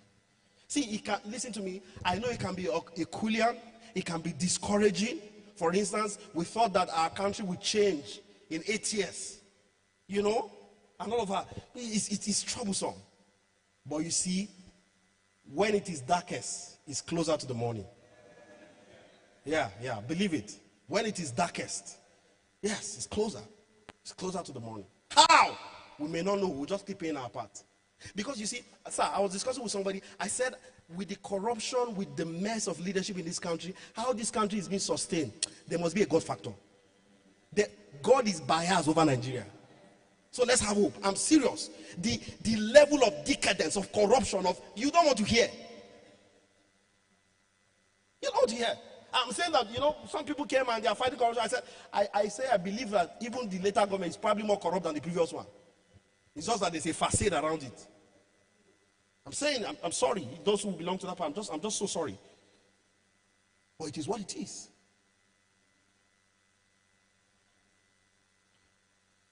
See, listen to me. I know it can be Herculean. It can be discouraging. For instance, we thought that our country would change in 8 years. You know? And all of that. It is troublesome. But you see, when it is darkest, it's closer to the morning. Yeah, believe it. When it is darkest, yes, it's closer. It's closer to the morning. How? We may not know. We'll just keep playing our part. Because you see, sir, I was discussing with somebody. I said, with the corruption, with the mess of leadership in this country, how this country is being sustained, there must be a God factor. God is biased over Nigeria. So let's have hope. I'm serious. The level of decadence, of corruption, you don't want to hear. You don't want to hear. I'm saying that, some people came and they are fighting corruption. I said, I believe that even the later government is probably more corrupt than the previous one. It's just that there's a facade around it. I'm saying, I'm sorry. Those who belong to that part, I'm just so sorry. But it is what it is.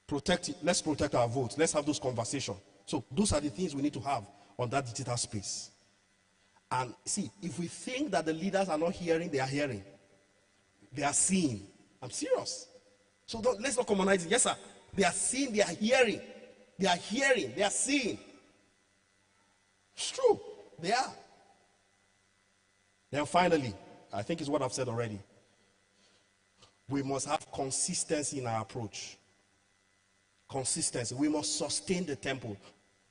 Protect it. Let's protect our votes. Let's have those conversations. So those are the things we need to have on that digital space. And see, if we think that the leaders are not hearing, they are hearing. They are seeing. I'm serious. So let's not commonize it. Yes, sir. They are seeing, they are hearing. They are hearing, they are seeing. It's true. They are. Then finally, I think it's what I've said already. We must have consistency in our approach. Consistency. We must sustain the temple.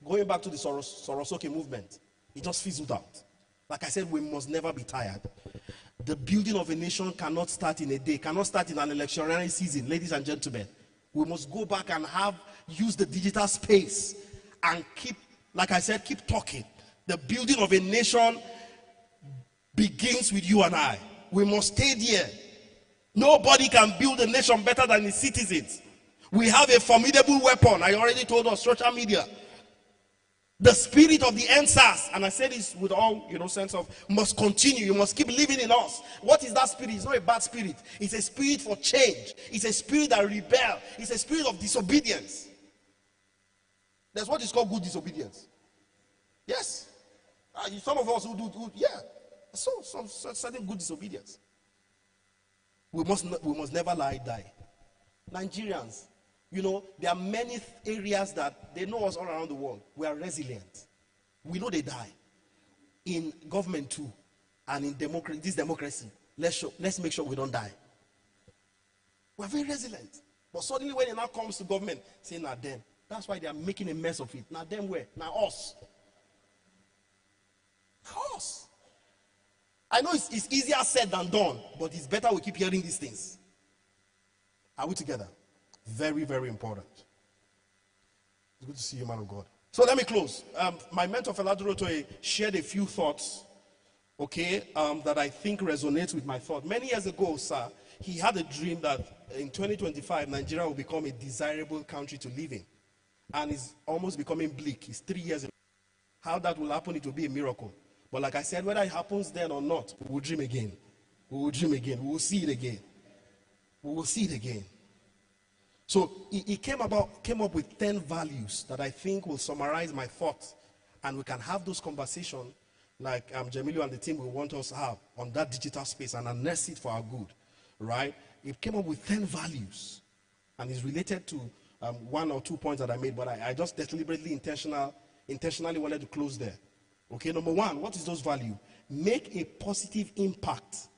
Going back to the Sorosoke movement, it just fizzled out. Like I said, we must never be tired. The building of a nation cannot start in a day, cannot start in an electionary season, ladies and gentlemen. We must go back and use the digital space and keep, like I said, keep talking. The building of a nation begins with you and I. We must stay there. Nobody can build a nation better than its citizens. We have a formidable weapon. I already told us, social media. The spirit of the NSAS, and I say this with all sense of, must continue. You must keep living in us. What is that spirit? It's not a bad spirit. It's a spirit for change. It's a spirit that rebel. It's a spirit of disobedience. That's what is called good disobedience. Yes. Some of us who do some certain good disobedience. We must never lie, die. Nigerians, there are many areas that they know us all around the world. We are resilient. We know they die. In government too, and in this democracy, let's make sure we don't die. We are very resilient. But suddenly when it now comes to government, say, now them. That's why they are making a mess of it. Now them where? Now us. Now us. I know it's easier said than done, but it's better we keep hearing these things. Are we together? Very, very important. It's good to see you, man of God. So let me close. My mentor, Fela Durotoye, shared a few thoughts okay, that I think resonates with my thought. Many years ago, sir, he had a dream that in 2025, Nigeria will become a desirable country to live in. And it's almost becoming bleak. It's 3 years ago. How that will happen, it will be a miracle. But like I said, whether it happens then or not, we will dream again. We will dream again. We will see it again. We will see it again. So he came up with 10 values that I think will summarize my thoughts. And we can have those conversations like Jamilu and the team will want us to have on that digital space and harness it for our good. Right? He came up with 10 values. And it's related to 1 or 2 points that I made. But I just deliberately, intentionally wanted to close there. Okay, number 1, what is those values? Make a positive impact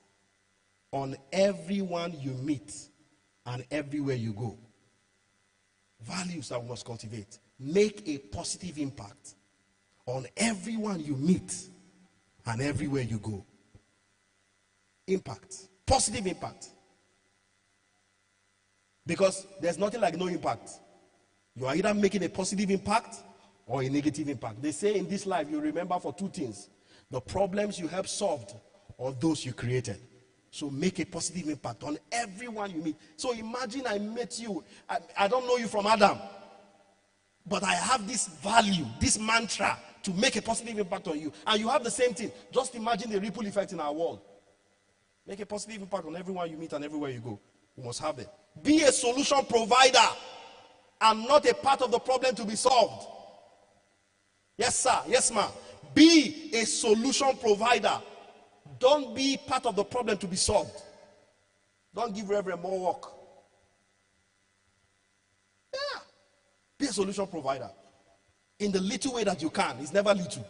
on everyone you meet and everywhere you go. Values that we must cultivate. Make a positive impact on everyone you meet and everywhere you go. Impact. Positive impact. Because there's nothing like no impact. You are either making a positive impact or a negative impact. They say in this life you remember for 2 things: the problems you helped solved or those you created. So make a positive impact on everyone you meet. So imagine I met you. I don't know you from Adam, but I have this value, this mantra to make a positive impact on you. And you have the same thing. Just imagine the ripple effect in our world. Make a positive impact on everyone you meet and everywhere you go. You must have it. Be a solution provider and not a part of the problem to be solved. Yes, sir. Yes, ma'am. Be a solution provider. Don't be part of the problem to be solved. Don't give Reverend more work. Yeah. Be a solution provider. In the little way that you can. It's never little.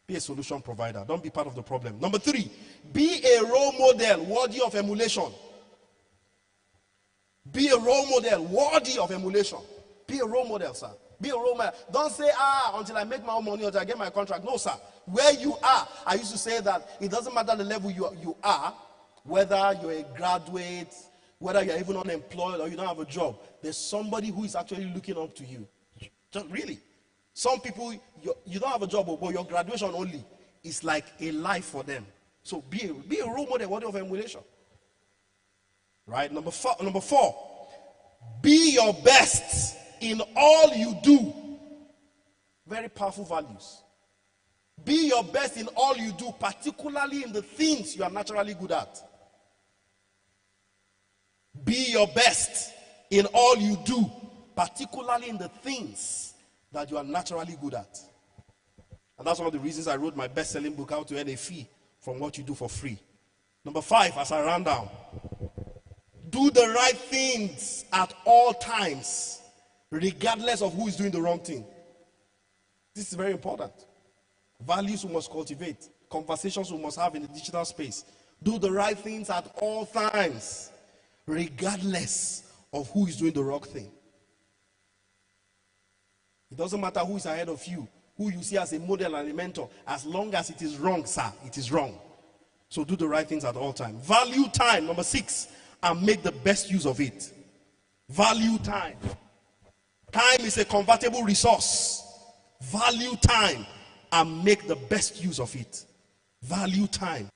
Be a solution provider. Don't be part of the problem. Number 3, be a role model worthy of emulation. Be a role model worthy of emulation. Be a role model, sir. Be a role model. Don't say, until I make my own money, until I get my contract. No, sir. Where you are, I used to say that it doesn't matter the level you are, whether you're a graduate, whether you're even unemployed or you don't have a job. There's somebody who is actually looking up to you. Just really. Some people, you don't have a job, but your graduation only is like a life for them. So be a role model worthy of emulation. Right? Number 4, be your best in all you do. Very powerful values. Be your best in all you do, particularly in the things you are naturally good at. Be your best in all you do, particularly in the things that you are naturally good at. And that's one of the reasons I wrote my best-selling book, How to Earn a Fee from What You Do for Free. Number 5, as I round down, do the right things at all times, regardless of who is doing the wrong thing. This is very important. Values we must cultivate. Conversations we must have in the digital space. Do the right things at all times, regardless of who is doing the wrong thing. It doesn't matter who is ahead of you, who you see as a model and a mentor. As long as it is wrong, sir, it is wrong. So do the right things at all times. Value time, number 6, and make the best use of it. Value time. Time is a convertible resource. Value time and make the best use of it. Value time.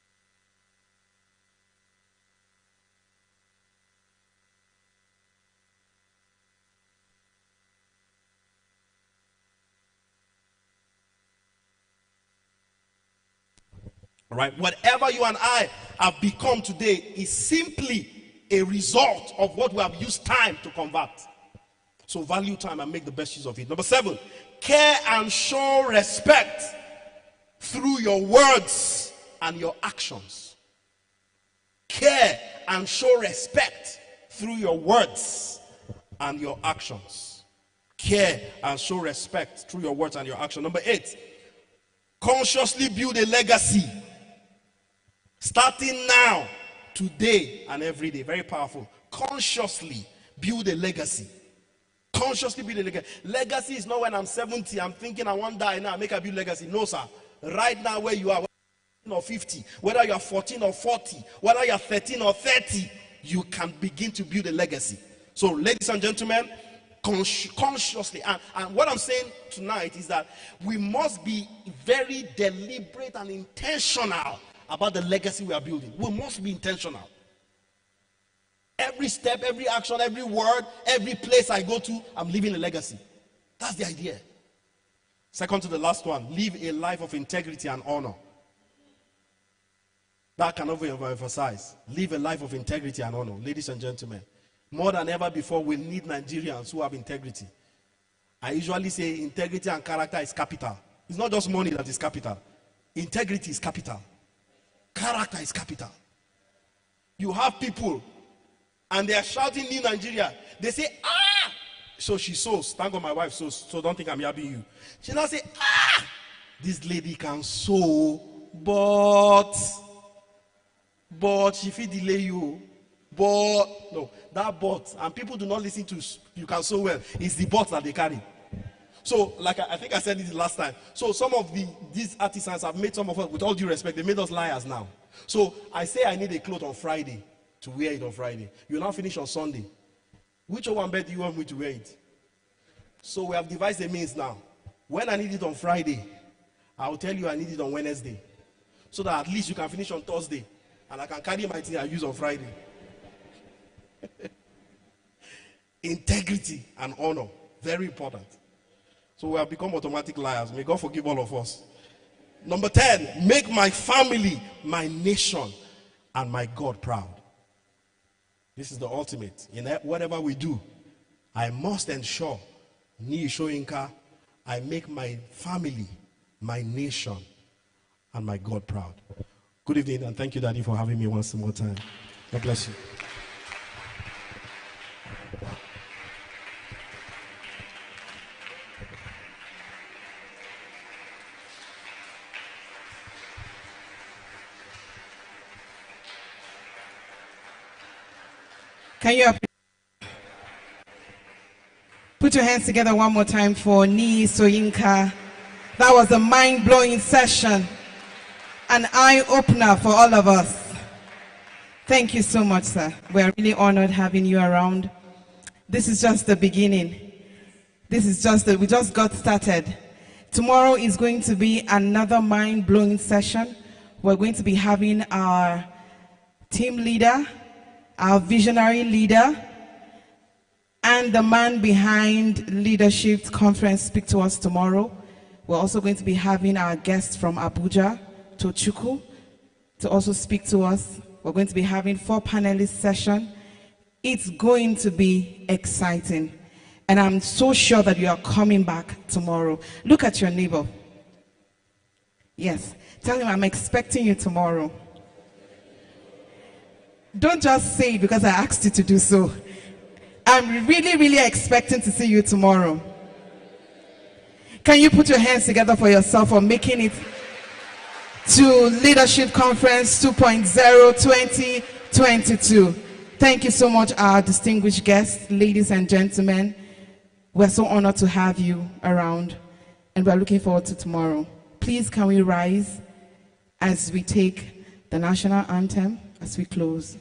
All right, whatever you and I have become today is simply a result of what we have used time to convert. So value time and make the best use of it. Number 7, care and show respect through your words and your actions. Care and show respect through your words and your actions. Care and show respect through your words and your action. Number 8, consciously build a legacy. Starting now, today, and every day. Very powerful. Consciously build a legacy. Consciously build a legacy. Legacy is not when I'm 70, I'm thinking I want to die now, make a build legacy. No, sir. Right now where you are, whether you're 50, whether you're 14 or 40, whether you're 13 or 30, you can begin to build a legacy. So, ladies and gentlemen, consciously. And what I'm saying tonight is that we must be very deliberate and intentional about the legacy we are building. We must be intentional. Every step, every action, every word, every place I go to, I'm leaving a legacy. That's the idea. Second to the last one, live a life of integrity and honor. That cannot be overemphasized. Live a life of integrity and honor. Ladies and gentlemen, more than ever before, we need Nigerians who have integrity. I usually say integrity and character is capital. It's not just money that is capital. Integrity is capital. Character is capital. You have people and they are shouting New Nigeria. They say, ah! So she sews. Thank God my wife sews, so don't think I'm yabbing you. She now say, ah! This lady can sew, but she fit delay you. But, no, that but, and people do not listen to you can sew well. It's the but that they carry. So, like I think I said this last time. So some of these artisans have made some of us, with all due respect, they made us liars now. So I say I need a cloth on Friday to wear it on Friday. You now finish on Sunday. Which one bet do you want me to wear it? So we have devised a means now. When I need it on Friday, I will tell you I need it on Wednesday. So that at least you can finish on Thursday. And I can carry my thing I use on Friday. Integrity and honor. Very important. So we have become automatic liars. May God forgive all of us. Number 10, make my family, my nation, and my God proud. This is the ultimate. In whatever we do, I must ensure, I make my family, my nation, and my God proud. Good evening, and thank you, Daddy, for having me once more time. God bless you. Can you put your hands together one more time for Ni Soyinka? That was a mind-blowing session, an eye-opener for all of us. Thank you so much, sir. We're really honored having you around. This is just the beginning. We just got started. Tomorrow is going to be another mind-blowing session. We're going to be having our team leader, our visionary leader, and the man behind Leadershift Conference speak to us tomorrow. We're also going to be having our guest from Abuja, Tochukwu, to also speak to us. We're going to be having 4 panelist session. It's going to be exciting. And I'm so sure that you are coming back tomorrow. Look at your neighbor. Yes. Tell him I'm expecting you tomorrow. Don't just say it because I asked you to do so. I'm really, really expecting to see you tomorrow. Can you put your hands together for yourself for making it to Leadership Conference 2.0 2022? Thank you so much, our distinguished guests, ladies and gentlemen. We're so honored to have you around, and we're looking forward to tomorrow. Please, can we rise as we take the national anthem as we close?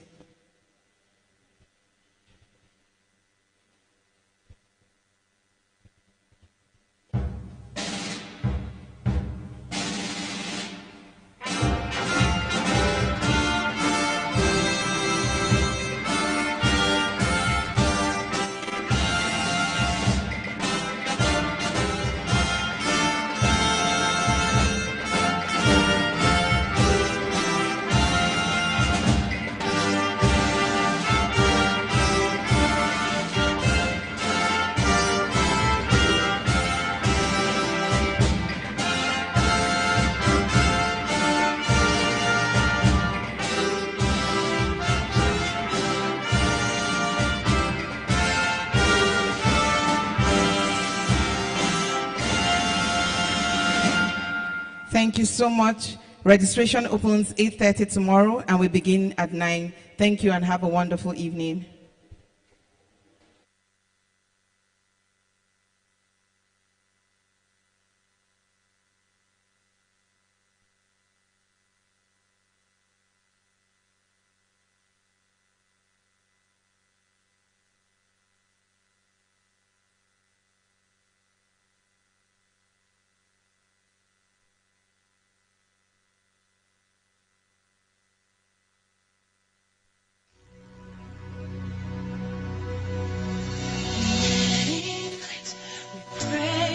Thank you so much. Registration opens 8:30 tomorrow and we begin at 9. Thank you and have a wonderful evening.